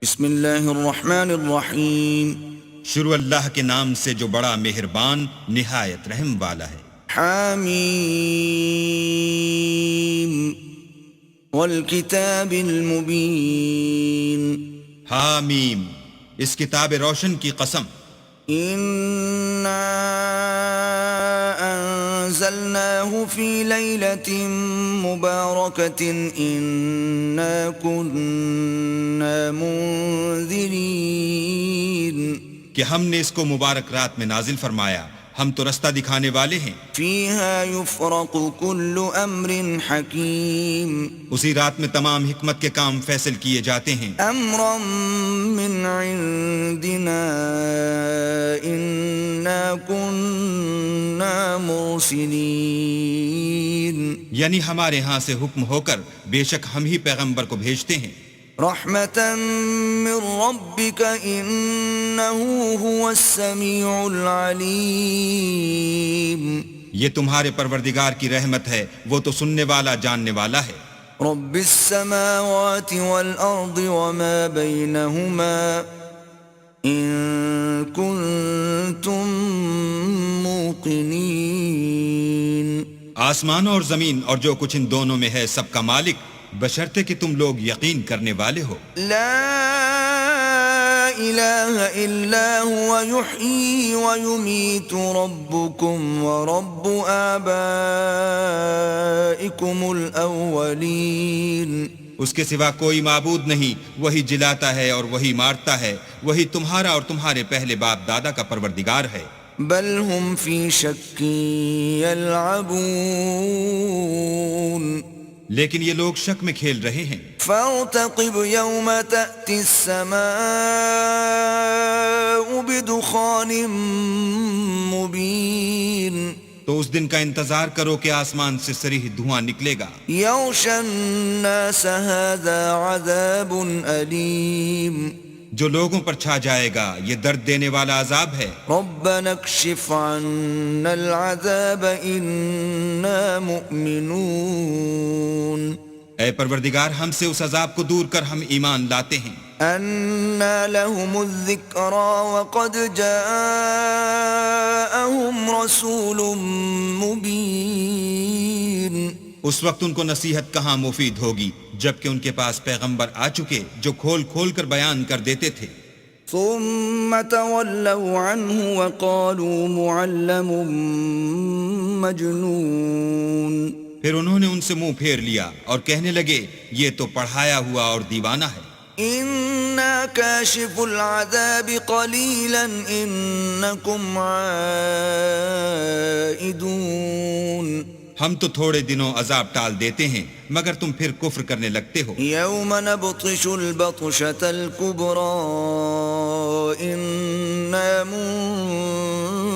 بسم اللہ الرحمن الرحیم شروع اللہ کے نام سے جو بڑا مہربان نہایت رحم والا ہے۔ حامیم والکتاب المبین حامیم، اس کتاب روشن کی قسم۔ انا انزلناه فی لیلۃ مبارکۃ انا كنا منذرین، کہ ہم نے اس کو مبارک رات میں نازل فرمایا، ہم تو رستہ دکھانے والے ہیں۔ فیہا یفرق کل امر حکیم، اسی رات میں تمام حکمت کے کام فیصل کیے جاتے ہیں۔ امرا من عندنا انا كنا مرسلین، یعنی ہمارے ہاں سے حکم ہو کر بے شک ہم ہی پیغمبر کو بھیجتے ہیں۔ رحمتا من ربک انہ هو السمیع العلیم، یہ تمہارے پروردگار کی رحمت ہے، وہ تو سننے والا جاننے والا ہے۔ رب السماوات والارض وما بینہما ان کنتم موقنین، آسمان اور زمین اور جو کچھ ان دونوں میں ہے سب کا مالک، بشرطے کہ تم لوگ یقین کرنے والے ہو۔ لا الہ الا هو یحیی ویمیت ربکم ورب آبائکم الاولین، اس کے سوا کوئی معبود نہیں، وہی جلاتا ہے اور وہی مارتا ہے، وہی تمہارا اور تمہارے پہلے باپ دادا کا پروردگار ہے۔ بل هم فی شک یلعبون، لیکن یہ لوگ شک میں کھیل رہے ہیں۔ فارتقب یوم تأتی السماء بدخان مبین، تو اس دن کا انتظار کرو کہ آسمان سے صریح دھواں نکلے گا۔ یغشی الناس هذا عذاب علیم، جو لوگوں پر چھا جائے گا یہ درد دینے والا عذاب ہے۔ ربنا اکشف عنا العذاب انا مؤمنون، اے پروردگار ہم سے اس عذاب کو دور کر، ہم ایمان لاتے ہیں۔ انا لهم الذکرى وقد جاءهم رسول مبین، اس وقت ان کو نصیحت کہاں مفید ہوگی جبکہ ان کے پاس پیغمبر آ چکے جو کھول کھول کر بیان کر دیتے تھے۔ ثم تولوا عنه وقالوا معلم مجنون، پھر انہوں نے ان سے منہ پھیر لیا اور کہنے لگے یہ تو پڑھایا ہوا اور دیوانہ ہے۔ انا کاشف العذاب قلیلا انکم عائدون، ہم تو تھوڑے دنوں عذاب ٹال دیتے ہیں مگر تم پھر کفر کرنے لگتے ہو۔ یوم نبطش البطشة الكبرى انا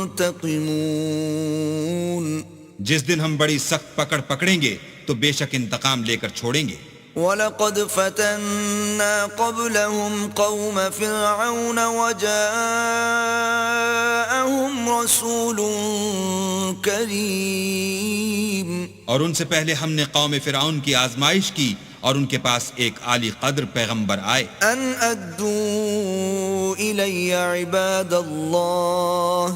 منتقمون، جس دن ہم بڑی سخت پکڑ پکڑیں گے تو بے شک انتقام لے کر چھوڑیں گے۔ وَلَقَدْ فَتَنَّا قَبْلَهُمْ قَوْمَ فِرْعَوْنَ وَجَاءَهُمْ رَسُولٌ كَرِيمٌ، اور ان سے پہلے ہم نے قوم فرعون کی آزمائش کی اور ان کے پاس ایک عالی قدر پیغمبر آئے۔ أَنْ أَدُّوا إِلَيَّ عِبَادَ اللَّهِ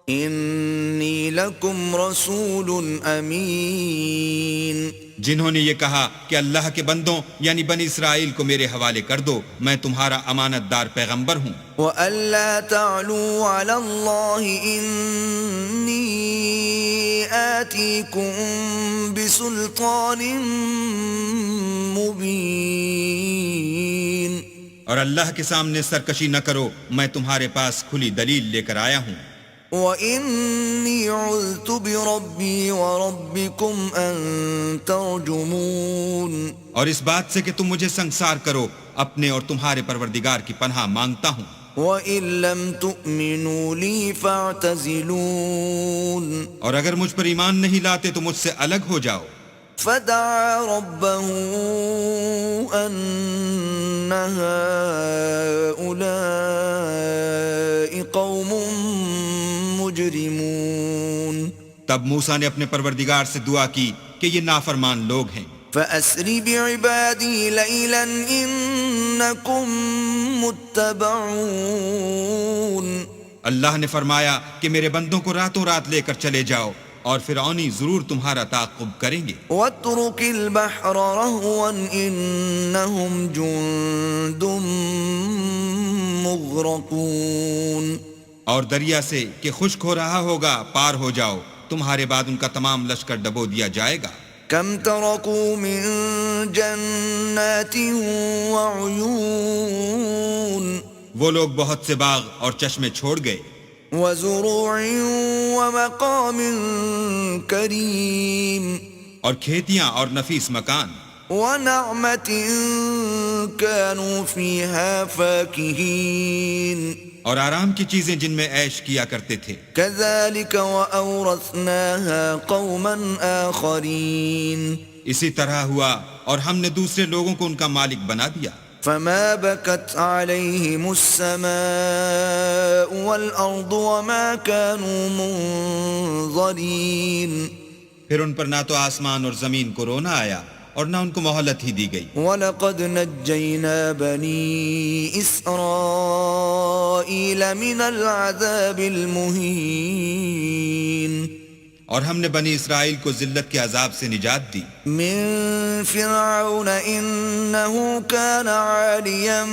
إِنِّي لَكُمْ رَسُولٌ أَمِينٌ، جنہوں نے یہ کہا کہ اللہ کے بندوں یعنی بنی اسرائیل کو میرے حوالے کر دو، میں تمہارا امانت دار پیغمبر ہوں۔ وَأَلَّا تَعْلُوا عَلَى اللَّهِ إِنِّي آتِيكُم بِسُلْطَانٍ مُبِينٍ، اور اللہ کے سامنے سرکشی نہ کرو، میں تمہارے پاس کھلی دلیل لے کر آیا ہوں۔ وَإِنِّي عُذْتُ بِرَبِّي وَرَبِّكُمْ أَن تَرْجُمُونِ، اور اس بات سے کہ تم مجھے سنگسار کرو، اپنے اور تمہارے پروردگار کی پناہ مانگتا ہوں۔ وَإِن لَّمْ تُؤْمِنُوا لِي فَاعْتَزِلُونِ، اور اگر مجھ پر ایمان نہیں لاتے تو مجھ سے الگ ہو جاؤ۔ فدعا ربه أن هؤلاء قوم مجرمون، تب موسیٰ نے اپنے پروردگار سے دعا کی کہ یہ نافرمان لوگ ہیں۔ فأسر بعبادي ليلا إنكم متبعون اللہ نے فرمایا کہ میرے بندوں کو راتوں رات لے کر چلے جاؤ اور فرعونی ضرور تمہارا تعاقب کریں گے. واترك البحر رهوا إنهم جند مغرقون. اور دریا سے کہ خشک ہو رہا ہوگا پار ہو جاؤ، تمہارے بعد ان کا تمام لشکر ڈبو دیا جائے گا. كم تركوا من جنات وعيون. وہ لوگ بہت سے باغ اور چشمے چھوڑ گئے. وزروع ومقام كريم. اور کھیتیاں اور نفیس مکان. ونعمة كانوا فيها فاكهين. اور آرام کی چیزیں جن میں عیش کیا کرتے تھے. كذلك وأورثناها قوما آخرين. اسی طرح ہوا اور ہم نے دوسرے لوگوں کو ان کا مالک بنا دیا. فما بكت عليهم السماء والأرض وما كانوا منظرين. پھر ان پر نہ تو آسمان اور زمین کو رونا آیا اور نہ ان کو مہلت ہی دی گئی. وَلَقَدْ نَجَّيْنَا بَنِي إِسْرَائِيلَ مِنَ الْعَذَابِ الْمُهِينِ. اور ہم نے بنی اسرائیل کو ذلت کے عذاب سے نجات دی. من فرعون إنه كان عاليا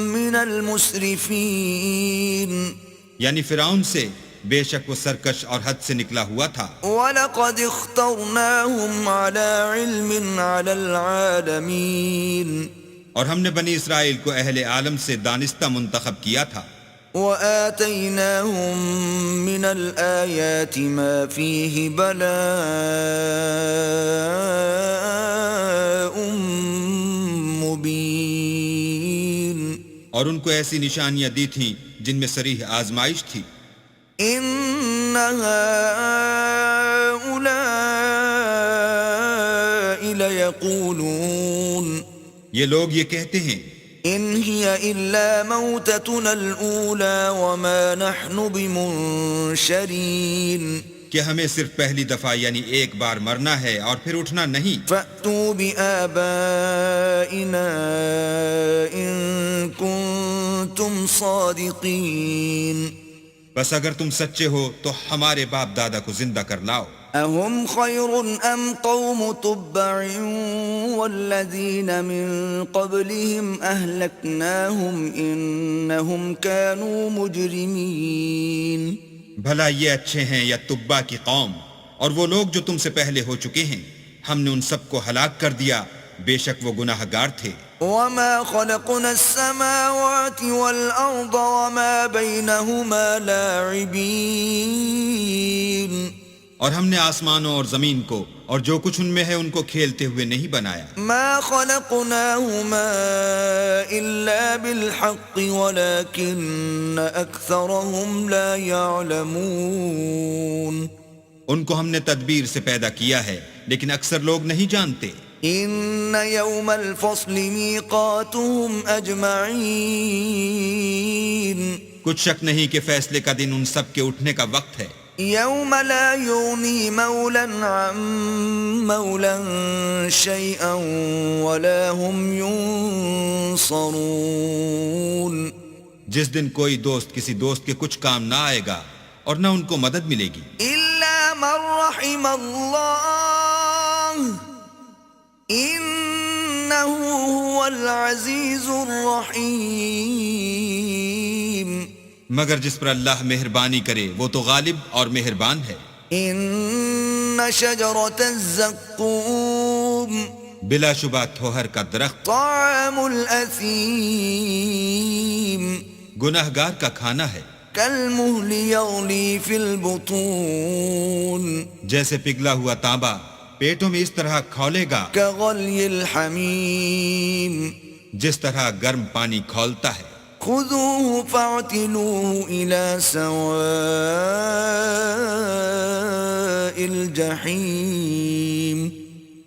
من المسرفين. یعنی فرعون سے بے شک وہ سرکش اور حد سے نکلا ہوا تھا. وَلَقَدْ اخْتَرْنَاهُمْ عَلَى عِلْمٍ عَلَى الْعَالَمِينَ. اور ہم نے بنی اسرائیل کو اہل عالم سے دانستہ منتخب کیا تھا. وَآتَيْنَاهُمْ مِنَ الْآيَاتِ مَا فِيهِ بَلَاءٌ مُبِينٌ. اور ان کو ایسی نشانیاں دی تھیں جن میں صریح آزمائش تھی. إِنَّ هَؤُلَاءِ لَيَقُولُونَ. یہ لوگ یہ کہتے ہیں إِنْ هِيَ إِلَّا مَوْتَتُنَا الْأُولَى وَمَا نَحْنُ بِمُنشَرِينَ. کہ ہمیں صرف پہلی دفعہ یعنی ایک بار مرنا ہے اور پھر اٹھنا نہیں. فَأْتُوا بِآبَائِنَا إِن كُنتُمْ صَادِقِينَ. بس اگر تم سچے ہو تو ہمارے باپ دادا کو زندہ کر لاؤ. أَهُمْ خَيْرٌ أَمْ قَوْمُ تُبَّعٍ وَالَّذِينَ مِن قَبْلِهِمْ أَهْلَكْنَاهُمْ إِنَّهُمْ كَانُوا مُجْرِمِينَ. بھلا یہ اچھے ہیں یا تبا کی قوم اور وہ لوگ جو تم سے پہلے ہو چکے ہیں، ہم نے ان سب کو ہلاک کر دیا، بے شک وہ گناہ گار تھے. وَمَا خَلَقْنَا السَّمَاوَاتِ وَالْأَرْضَ وَمَا بَيْنَهُمَا لَاعِبِينَ. اور ہم نے آسمانوں اور زمین کو اور جو کچھ ان میں ہے ان کو کھیلتے ہوئے نہیں بنایا. ما خلقناهما إلا بالحق ولكن أكثرهم لا يعلمون. ان کو ہم نے تدبیر سے پیدا کیا ہے لیکن اکثر لوگ نہیں جانتے. إن يوم الفصل ميقاتهم أجمعين. کچھ شک نہیں کہ فیصلے کا دن ان سب کے اٹھنے کا وقت ہے. يوم لا يغني مولا عن مولا شيئا ولا هم ينصرون. جس دن کوئی دوست کسی دوست کے کچھ کام نہ آئے گا اور نہ ان کو مدد ملے گی. إلا من رحم الله إنه هو العزيز الرحيم. مگر جس پر اللہ مہربانی کرے وہ تو غالب اور مہربان ہے. إن شجرة الزقوم بلا شبہ تھوہر کا درخت طعام الأثيم گناہ گار کا کھانا ہے. كالمهل يغلي في البطون جیسے پگھلا ہوا تانبا پیٹوں میں اس طرح کھولے گا كغلي الحميم. جس طرح گرم پانی کھولتا ہے. خذوه فاعتلوه إلى سواء الجحيم.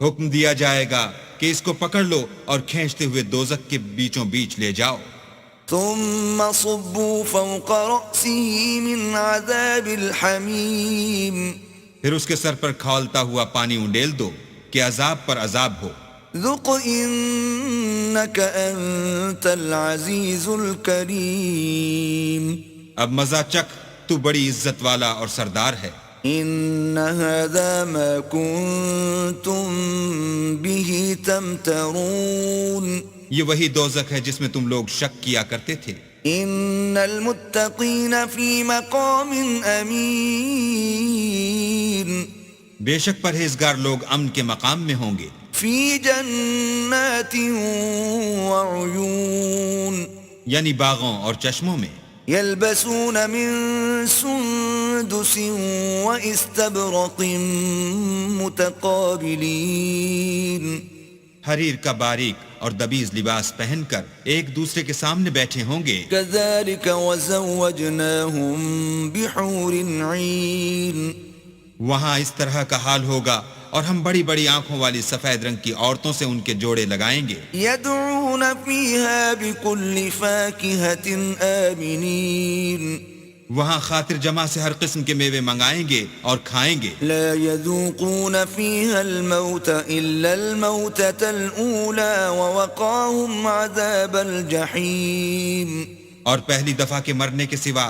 حکم دیا جائے گا کہ اس کو پکڑ لو اور کھینچتے ہوئے دوزخ کے بیچوں بیچ لے جاؤ. ثم صبوا فوق رأسه من عذاب الحميم. پھر اس کے سر پر کھولتا ہوا پانی انڈیل دو کہ عذاب پر عذاب ہو. ذق إنك أنت العزيز الكريم اب مزہ چکھ، تو بڑی عزت والا اور سردار ہے۔ إن هذا ما كنتم به تمترون یہ وہی دوزخ ہے جس میں تم لوگ شک کیا کرتے تھے۔ إن المتقين في مقام أمين بے شک پرہیزگار لوگ امن کے مقام میں ہوں گے، في جنات وعيون یعنی باغوں اور چشموں میں۔ يلبسون من سندس واستبرق متقابلين حریر کا باریک اور دبیز لباس پہن کر ایک دوسرے کے سامنے بیٹھے ہوں گے۔ كذلك وزوجناهم بحور عين وہاں اس طرح کا حال ہوگا، اور ہم بڑی بڑی آنکھوں والی سفید رنگ کی عورتوں سے ان کے جوڑے لگائیں گے۔ يدعون فيها بكل فاكهة آمنين وہاں خاطر جمع سے ہر قسم کے میوے منگائیں گے اور کھائیں گے۔ لا يذوقون فيها الموت إلا الموتة الأولى ووقاهم عذاب الجحيم اور پہلی دفعہ کے مرنے کے سوا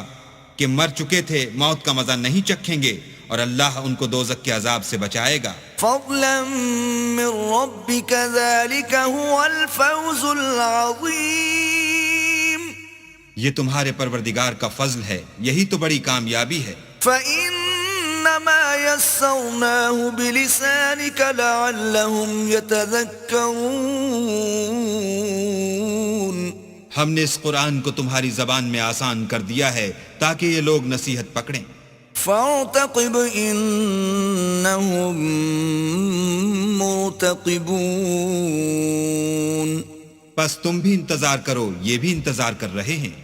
کہ مر چکے تھے موت کا مزہ نہیں چکھیں گے، اور اللہ ان کو دوزخ کے عذاب سے بچائے گا۔ فضلا من ربك ذلك هو الفوز العظيم یہ تمہارے پروردگار کا فضل ہے، یہی تو بڑی کامیابی ہے۔ فإنما يسرناه بلسانك لعلهم يتذكرون ہم نے اس قرآن کو تمہاری زبان میں آسان کر دیا ہے تاکہ یہ لوگ نصیحت پکڑیں۔ فارتقب إنهم مرتقبون پس تم بھی انتظار کرو، یہ بھی انتظار کر رہے ہیں۔